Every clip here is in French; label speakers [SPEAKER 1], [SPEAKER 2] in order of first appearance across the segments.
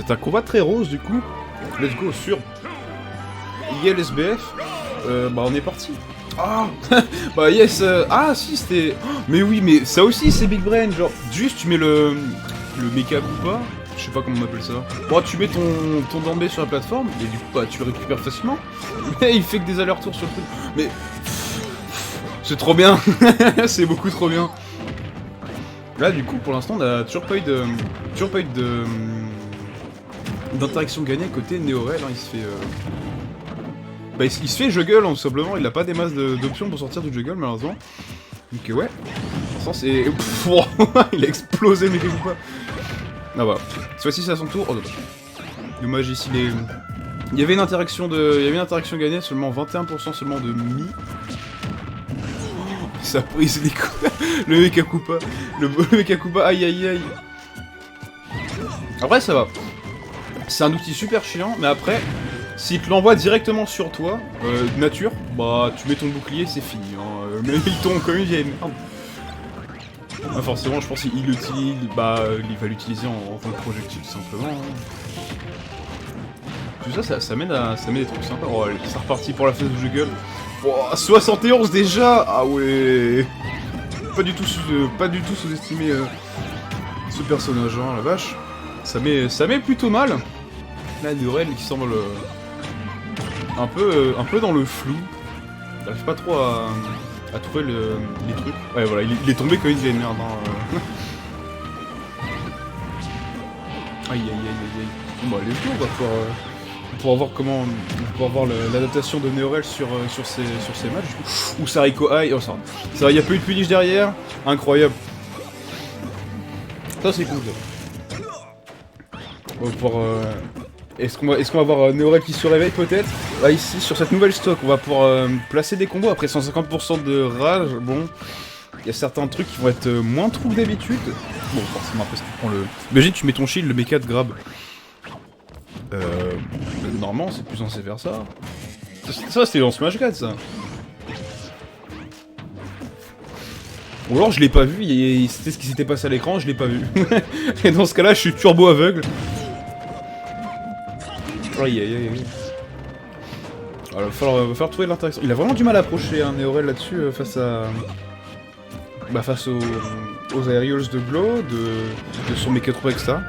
[SPEAKER 1] c'est un combat très rose du coup. Let's go sur ILSBF. Bah on est parti. Ah bah yes. Ah si c'était... Mais oui mais ça aussi c'est Big Brain. Genre juste tu mets le mecha Koopa. Je sais pas comment on appelle ça. Bon tu mets ton Dambé sur la plateforme et du coup bah tu le récupères facilement. Mais il fait que des allers-retours sur le truc. Mais... C'est trop bien. C'est beaucoup trop bien. Là du coup pour l'instant on a toujours pas eu d'interaction gagnée côté Néorel, hein. Il se fait bah, il se fait juggle hein, tout simplement, il a pas des masses d'options pour sortir du juggle malheureusement. Donc ouais. Pour l'instant c'est... Il a explosé mais quelque pas. Ah bah. Cette fois-ci c'est à son tour. Oh dommage. Dommage ici les... Il y avait une interaction gagnée, seulement 21% seulement de mi. Ça prise des coups. Le mecha Koopa. Le mecha Koopa, aïe aïe aïe. Après ça va. C'est un outil super chiant, mais après, s'il te l'envoie directement sur toi, nature, bah tu mets ton bouclier, c'est fini. Hein. Mais il tombe comme une vieille merde. Ah, forcément, je pense qu'il l'utilise, bah il va l'utiliser en tant que projectile tout simplement. Hein. Tout ça, ça mène des trucs sympas. Oh, allez, c'est reparti pour la phase de juggle. Oh, 71 déjà. Ah ouais. Pas du tout sous-estimer ce personnage, hein, la vache. Ça met plutôt mal. Là, Néorel qui semble un peu dans le flou. Il n'arrive pas trop à trouver les trucs. Ouais, voilà, il est tombé comme une vieille merde. Hein. Aïe aïe aïe aïe aïe. Bon, allez, on va pouvoir voir comment... On va pouvoir voir l'adaptation de Néorel sur ces matchs. Ou Sariko Aïe. Oh, ça va, il n'y a pas eu de punish derrière. Incroyable. Ça, c'est cool. On va pouvoir... Est-ce qu'on va avoir Néorel qui se réveille peut-être? Là ici sur cette nouvelle stock on va pouvoir placer des combos après 150% de rage. Bon, il y a certains trucs qui vont être moins trous que d'habitude. Bon forcément après si tu prends le... Imagine tu mets ton shield, le mecha te grab. Normalement c'est plus censé faire ça. Ça c'était dans Smash 4 ça. Ou alors je l'ai pas vu, c'était ce qui s'était passé à l'écran, je l'ai pas vu. Et dans ce cas là je suis turbo aveugle. Aïe aïe aïe aïe. Alors, va falloir trouver l'interaction. Il a vraiment du mal à approcher un Néorel là-dessus face à... Bah face aux aerials de Glow, de son mecha trop extra.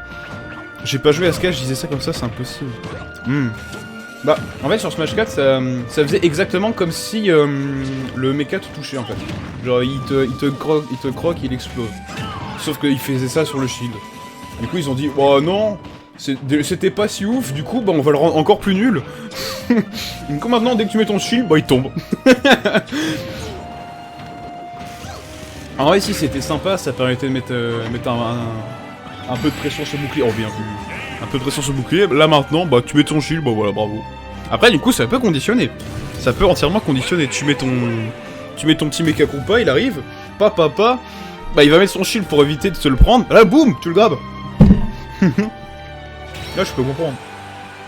[SPEAKER 1] J'ai pas joué à ce cas, je disais ça comme ça, c'est impossible. Bah, en fait sur Smash 4, ça faisait exactement comme si le mecha te touchait en fait. Genre il te croque, il explose. Sauf qu'il faisait ça sur le shield. Du coup ils ont dit, oh non, c'était pas si ouf, du coup bah on va le rendre encore plus nul. Du coup maintenant dès que tu mets ton shield, bah il tombe. En vrai si c'était sympa, ça permettait de mettre un peu de pression sur le bouclier. Oh bien vu. Un peu de pression sur le bouclier, là maintenant bah tu mets ton shield, bah voilà bravo. Après du coup ça peut conditionner. Ça peut entièrement conditionner. Tu mets ton petit mecha Koopa, il arrive, bah il va mettre son shield pour éviter de se le prendre. Là boum, tu le grabes. Là je peux comprendre.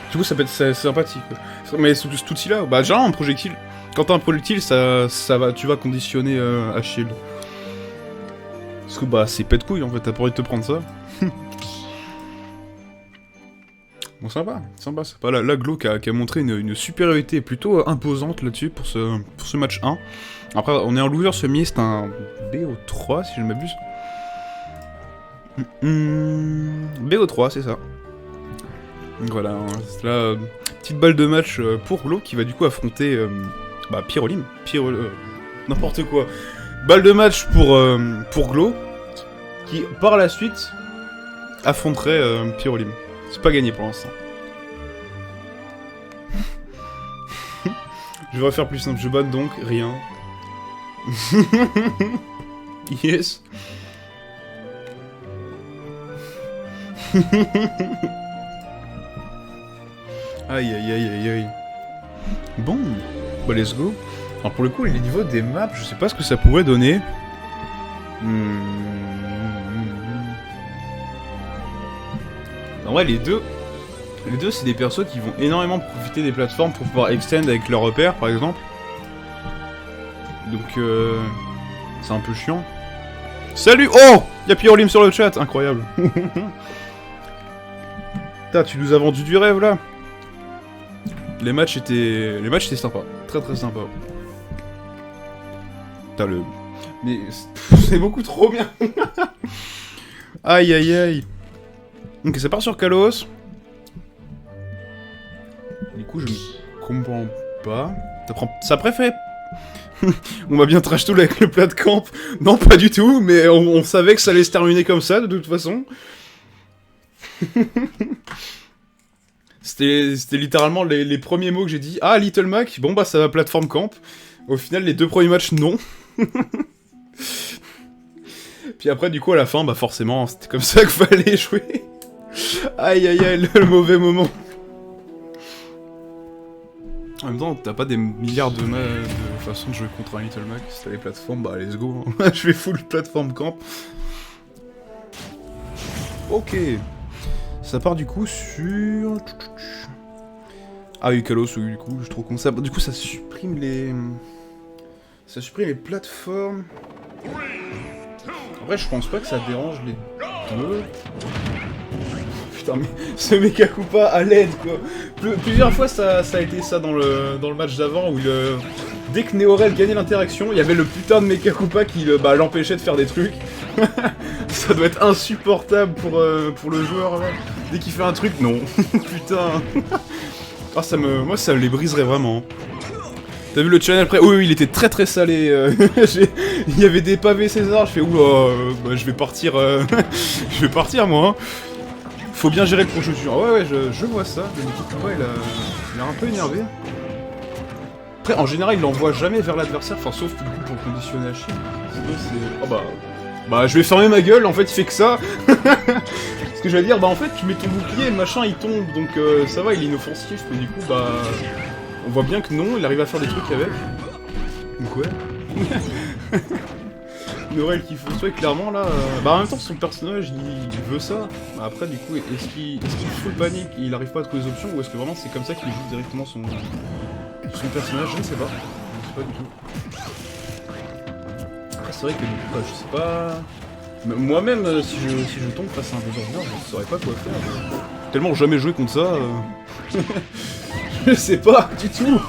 [SPEAKER 1] Du coup ça peut être sympathique. Mais cet outil là, bah déjà un projectile. Quand t'as un projectile, tu vas conditionner à shield. Parce que bah c'est pète couille en fait, t'as pas envie de te prendre ça. Bon sympa. La Glow qui a montré une supériorité plutôt imposante là-dessus pour ce match 1. Après on est en loser semi, c'est un BO3 si je ne m'abuse. BO3 c'est ça. Donc voilà, c'est la petite balle de match pour Glow qui va du coup affronter Pyrolim. N'importe quoi. Balle de match pour Glow qui par la suite affronterait Pyrolim. C'est pas gagné pour l'instant. Je vais refaire plus simple, je banne donc rien. Yes. Aïe aïe aïe aïe aïe. Bon, bah let's go. Alors pour le coup, les niveaux des maps, je sais pas ce que ça pourrait donner. En vrai, les deux c'est des persos qui vont énormément profiter des plateformes pour pouvoir extend avec leurs repères, par exemple. Donc, c'est un peu chiant. Salut! Oh! Y'a Pyrolim sur le chat, incroyable. Putain, tu nous as vendu du rêve là. Les matchs étaient sympas. Très très sympas. Putain le... Mais c'est beaucoup trop bien. Aïe aïe aïe. Ok, ça part sur Kalos. Du coup, je ne comprends pas. Ça préfère... On va bien trash tout avec le plat de camp. Non, pas du tout, mais on savait que ça allait se terminer comme ça, de toute façon. C'était littéralement les premiers mots que j'ai dit. Ah, Little Mac, bon bah ça va plateforme camp. Au final, les 2 premiers matchs, non. Puis après, du coup, à la fin, bah forcément, c'était comme ça qu'il fallait jouer. Aïe aïe aïe, le mauvais moment. En même temps, t'as pas des milliards de façons de jouer contre un Little Mac. Si t'as les plateformes, bah let's go. Hein. Je fais full plateforme camp. Ok. Ça part du coup sur... Ah oui, Kalos, oui, du coup, je trouve con ça. Du coup, ça supprime les... Ça supprime les plateformes. Après, je pense pas que ça dérange les deux. Putain, mais ce Mecha Koopa à l'aide, quoi. Plusieurs fois, ça a été ça dans le match d'avant, où dès que Néorel gagnait l'interaction, il y avait le putain de Mecha Koopa qui l'empêchait de faire des trucs. Ça doit être insupportable pour le joueur, là. Dès qu'il fait un truc, non. Putain. Ah, moi, ça me les briserait vraiment. T'as vu le channel après? Oui, il était très très salé. Il y avait des pavés César. Je fais oula, bah, je vais partir. Je vais partir, moi. Hein. Faut bien gérer le projection. Ah ouais, je vois ça. Le Mecha Koopa, il a un peu énervé. Après, en général, il l'envoie jamais vers l'adversaire, enfin, sauf du coup pour le conditionner à chier. Sinon, c'est... Oh bah, je vais fermer ma gueule, en fait, il fait que ça. Ce que j'allais dire, bah en fait, tu mets ton bouclier, le machin, il tombe, donc ça va, il est inoffensif, mais du coup, bah... On voit bien que non, il arrive à faire des trucs avec. Donc ouais. Norel qui faut soit clairement, là... Bah en même temps, son personnage, il veut ça. Bah, après, du coup, est-ce qu'il full panique, il arrive pas à trouver les options, ou est-ce que vraiment c'est comme ça qu'il joue directement son personnage? Je ne sais pas. Je sais pas du tout. Après, c'est vrai que du coup, bah, je sais pas... Moi-même, si je tombe face à un désordinaire, je saurais pas quoi faire. Tellement jamais joué contre ça. Je sais pas du tout.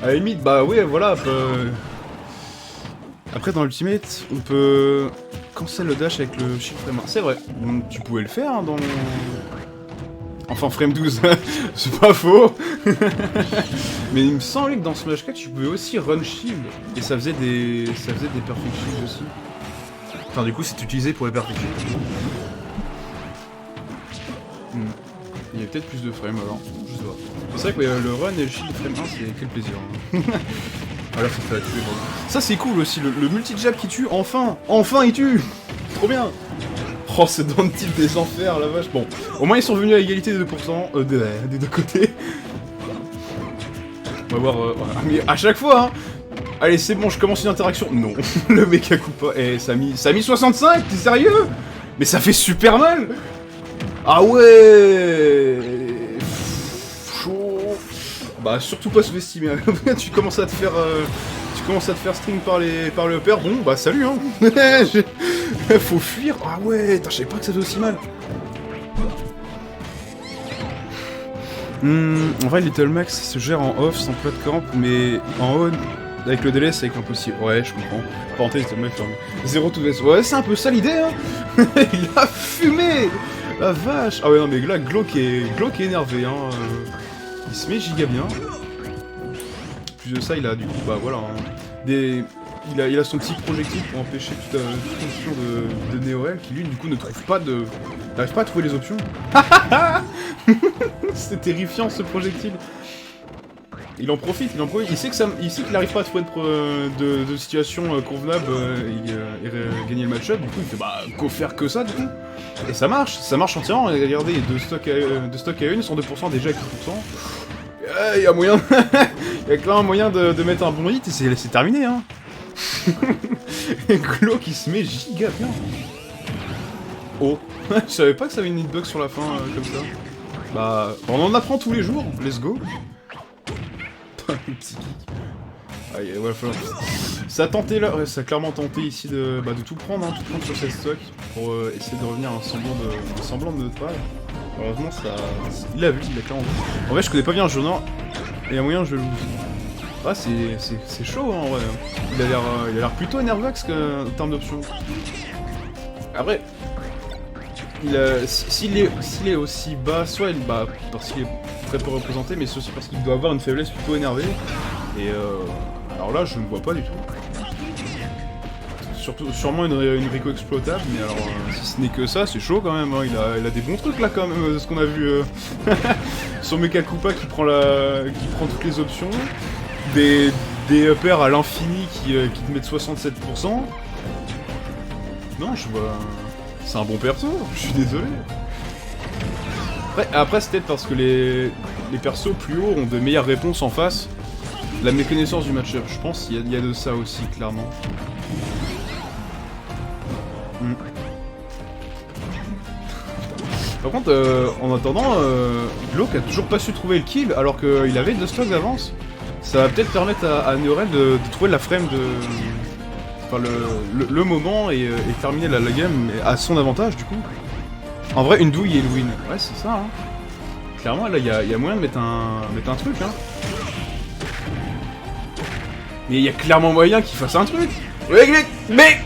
[SPEAKER 1] À la limite, bah ouais, voilà. Après, dans l'Ultimate, on peut cancel le dash avec le shift frame 1. C'est vrai. Donc, tu pouvais le faire hein, dans... Enfin, frame 12, c'est pas faux. Mais il me semblait que dans Smash 4, tu pouvais aussi run shield. Et ça faisait des perfect shields aussi. Enfin, du coup, c'est utilisé pour les perfect shields. Il y a peut-être plus de frames alors, je sais pas. C'est vrai que le run et le shield frame 1, c'est quel plaisir. Hein. Ah là, ça fait la tuer, bon. Ça, c'est cool aussi, le multi-jab qui tue, enfin il tue. Trop bien. Oh, c'est dans le type des enfers, la vache. Bon, au moins ils sont revenus à égalité des 2%, des deux côtés. On va voir... mais à chaque fois, hein. Allez, c'est bon, je commence une interaction. Non, le Mecha Koopa... Eh, ça a mis 65, t'es sérieux? Mais ça fait super mal. Ah ouais. Chaud. Bah, surtout pas sous-estimer. Tu commences à te faire... string par le père. Bon, bah, salut, hein. Faut fuir. Ah ouais, je savais pas que ça faisait aussi mal. En vrai, Little Max se gère en off sans plat de camp, mais en on, avec le délai, c'est impossible. Ouais, je comprends. Parenthèse, Little Max, zéro to vest. Ouais, c'est un peu ça l'idée, hein. Il a fumé. La vache. Ah ouais, non, mais là, Glock est énervé, hein. Il se met giga bien. Plus de ça, il a du coup, bah voilà, hein, il a son petit projectile pour empêcher toute option de Néorel, qui lui, du coup, n'arrive pas à trouver les options. C'est terrifiant, ce projectile. Il en profite, il sait qu'il n'arrive pas à trouver de situation convenable et gagner le match-up, du coup, il fait, bah, qu'au faire que ça, du coup. Et ça marche entièrement, regardez, deux stocks à une, 102% déjà avec 100%. Il y a moyen, il y a clairement moyen de mettre un bon hit et c'est terminé, hein. Glo qui se met giga bien. Oh, je savais pas que ça avait une hitbox sur la fin comme ça. Bah, on en apprend tous les jours, let's go. Petit kick. Aïe, ouais, ça a tenté là, ouais, ça a clairement tenté ici de tout prendre, hein, tout prendre sur cette stock pour essayer de revenir à un semblant de neutral. Heureusement, ça... Il l'a vu, il l'a clairement vu. En vrai, je connais pas bien le jeu, non. Et il y a moyen, je le lose. Ah, c'est chaud, hein, en vrai. Il a l'air plutôt énervax en termes d'options. Après, s'il est aussi bas, soit parce qu'il est très peu représenté, mais c'est aussi parce qu'il doit avoir une faiblesse plutôt énervée. Et alors là, je ne vois pas du tout. Sûrement une Rico exploitable, mais alors si ce n'est que ça, c'est chaud quand même. Hein. Il a des bons trucs là quand même, de ce qu'on a vu. Son Mecha Koopa qui prend toutes les options, des uppers à l'infini qui te mettent 67%. Non, je vois. C'est un bon perso, je suis désolé. Après c'est peut-être parce que les persos plus hauts ont de meilleures réponses en face. La méconnaissance du match-up, je pense qu'il y a de ça aussi, clairement. Par contre, en attendant, Glauque a toujours pas su trouver le kill alors qu'il avait deux stocks d'avance. Ça va peut-être permettre à Neurel de trouver la frame de... Enfin, le moment et terminer la game à son avantage du coup. En vrai, une douille et une win. Ouais, c'est ça, hein. Clairement, là, il y a moyen de mettre un truc, hein. Mais il y a clairement moyen qu'il fasse un truc. Mais